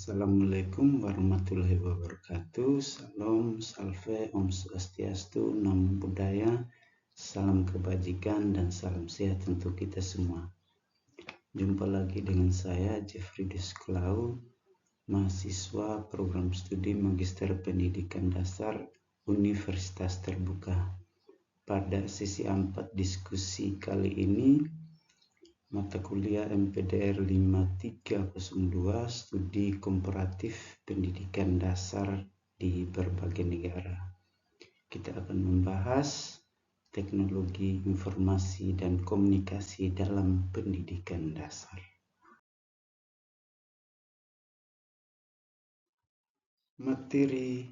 Assalamualaikum warahmatullahi wabarakatuh. Salam, salve, om swastiastu, namo buddhaya, salam kebajikan dan salam sehat untuk kita semua. Jumpa lagi dengan saya Jeffrey Desclau, mahasiswa program studi Magister Pendidikan Dasar Universitas Terbuka. Pada sesi 4 diskusi kali ini, mata kuliah MPDR 5302 Studi Komparatif Pendidikan Dasar di berbagai negara. Kita akan membahas teknologi informasi dan komunikasi dalam pendidikan dasar. Materi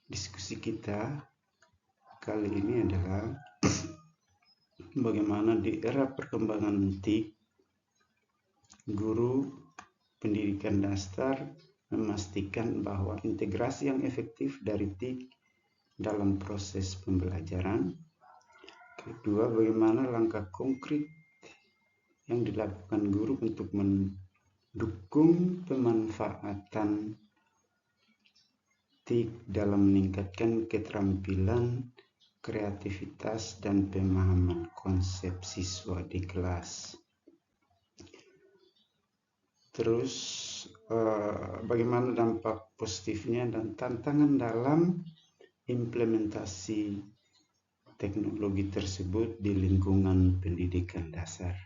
diskusi kita kali ini adalah bagaimana di era perkembangan TIK, guru pendidikan dasar memastikan bahwa integrasi yang efektif dari TIK dalam proses pembelajaran. Kedua, bagaimana langkah konkret yang dilakukan guru untuk mendukung pemanfaatan TIK dalam meningkatkan keterampilan, kreativitas, dan pemahaman konsep siswa di kelas. Terus bagaimana dampak positifnya dan tantangan dalam implementasi teknologi tersebut di lingkungan pendidikan dasar.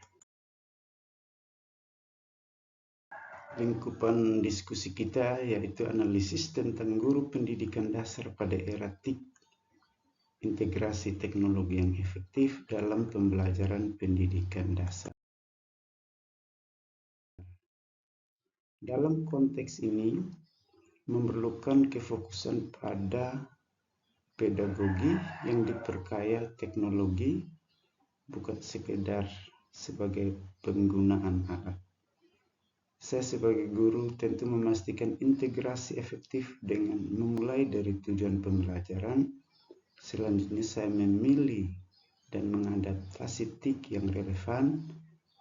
Lingkupan diskusi kita yaitu analisis tentang guru pendidikan dasar pada era TIK, integrasi teknologi yang efektif dalam pembelajaran pendidikan dasar. Dalam konteks ini, memerlukan kefokusan pada pedagogi yang diperkaya teknologi, bukan sekedar sebagai penggunaan alat. Saya sebagai guru tentu memastikan integrasi efektif dengan memulai dari tujuan pembelajaran. Selanjutnya saya memilih dan mengadaptasi TIK yang relevan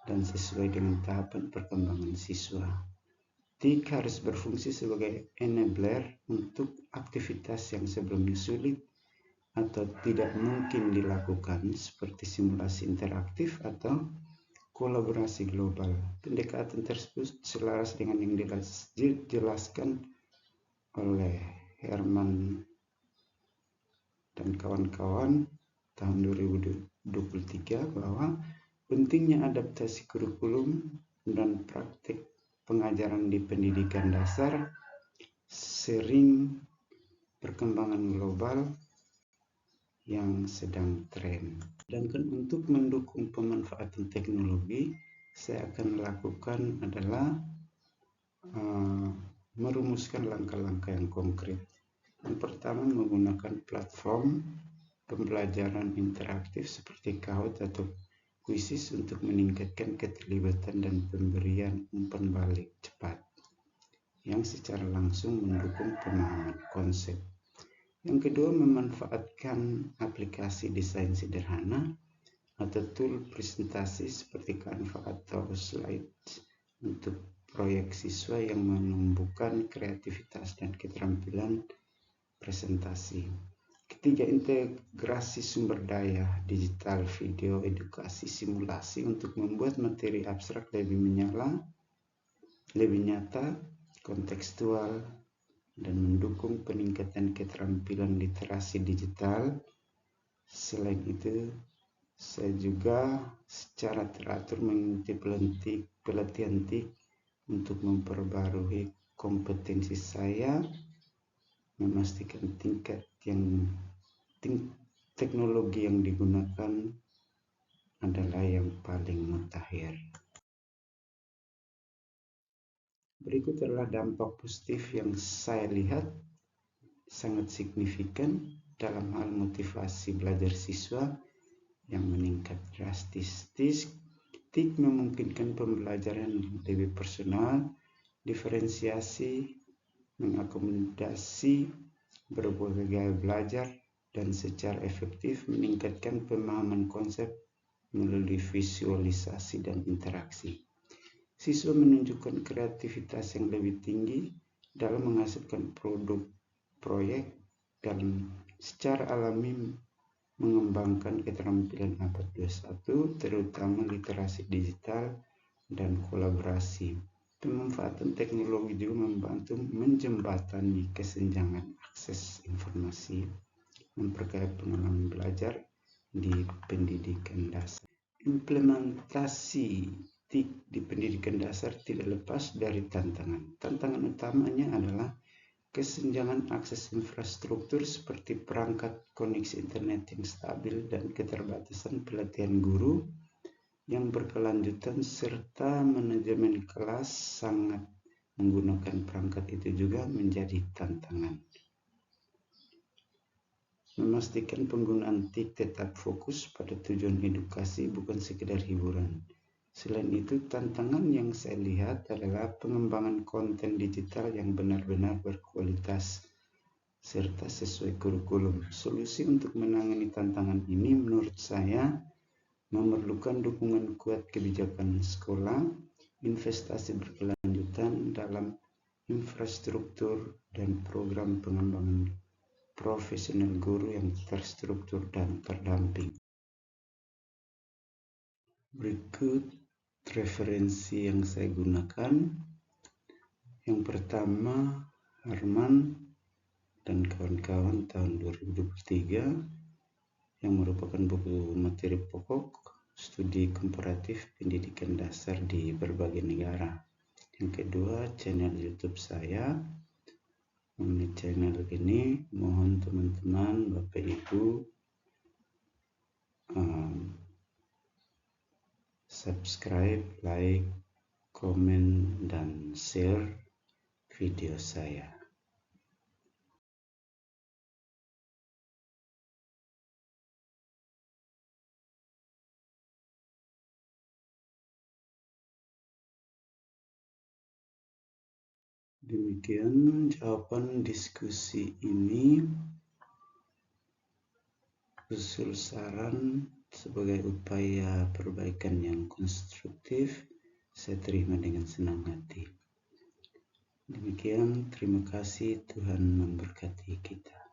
dan sesuai dengan tahapan perkembangan siswa. TIK harus berfungsi sebagai enabler untuk aktivitas yang sebelumnya sulit atau tidak mungkin dilakukan seperti simulasi interaktif atau kolaborasi global. Pendekatan tersebut selaras dengan yang dijelaskan oleh Herman dan kawan-kawan tahun 2023 bahwa pentingnya adaptasi kurikulum dan praktik pengajaran di pendidikan dasar sering perkembangan global yang sedang tren. Dan untuk mendukung pemanfaatan teknologi, saya akan lakukan adalah merumuskan langkah-langkah yang konkret. Yang pertama, menggunakan platform pembelajaran interaktif seperti Kahoot atau Quizizz untuk meningkatkan keterlibatan dan pemberian umpan balik cepat yang secara langsung mendukung pemahaman konsep. Yang kedua, memanfaatkan aplikasi desain sederhana atau tool presentasi seperti Canva atau Slides untuk proyek siswa yang menumbuhkan kreativitas dan keterampilan presentasi. Ketiga, integrasi sumber daya digital, video, edukasi, simulasi untuk membuat materi abstrak lebih nyata, kontekstual, dan mendukung peningkatan keterampilan literasi digital. Selain itu, saya juga secara teratur mengikuti pelatihan TIK untuk memperbarui kompetensi saya, memastikan teknologi yang digunakan adalah yang paling mutakhir. Berikut adalah dampak positif yang saya lihat sangat signifikan dalam hal motivasi belajar siswa yang meningkat drastis. TIK memungkinkan pembelajaran lebih personal, diferensiasi, mengakomodasi berbagai gaya belajar, dan secara efektif meningkatkan pemahaman konsep melalui visualisasi dan interaksi. Siswa menunjukkan kreativitas yang lebih tinggi dalam menghasilkan produk proyek dan secara alami mengembangkan keterampilan abad 21, terutama literasi digital dan kolaborasi. Pemanfaatan teknologi juga membantu menjembatani kesenjangan akses informasi, memperkaya pengalaman belajar di pendidikan dasar. Implementasi TIK di pendidikan dasar tidak lepas dari tantangan. Tantangan utamanya adalah kesenjangan akses infrastruktur seperti perangkat koneksi internet yang stabil dan keterbatasan pelatihan guru yang berkelanjutan serta manajemen kelas sangat menggunakan perangkat itu juga menjadi tantangan. Memastikan penggunaan TIK tetap fokus pada tujuan edukasi bukan sekedar hiburan. Selain itu, tantangan yang saya lihat adalah pengembangan konten digital yang benar-benar berkualitas serta sesuai kurikulum. Solusi untuk menangani tantangan ini menurut saya memerlukan dukungan kuat kebijakan sekolah, investasi berkelanjutan dalam infrastruktur, dan program pengembangan profesional guru yang terstruktur dan terdamping. Berikut referensi yang saya gunakan. Yang pertama, Harman dan kawan-kawan tahun 2023 yang merupakan buku materi pokok studi komparatif pendidikan dasar di berbagai negara. Yang kedua, channel YouTube saya. Mengenai channel ini, mohon teman-teman, Bapak Ibu, subscribe, like, komen, dan share video saya. Demikian jawaban diskusi ini. Usul saran sebagai upaya perbaikan yang konstruktif saya terima dengan senang hati. Demikian, terima kasih, Tuhan memberkati kita.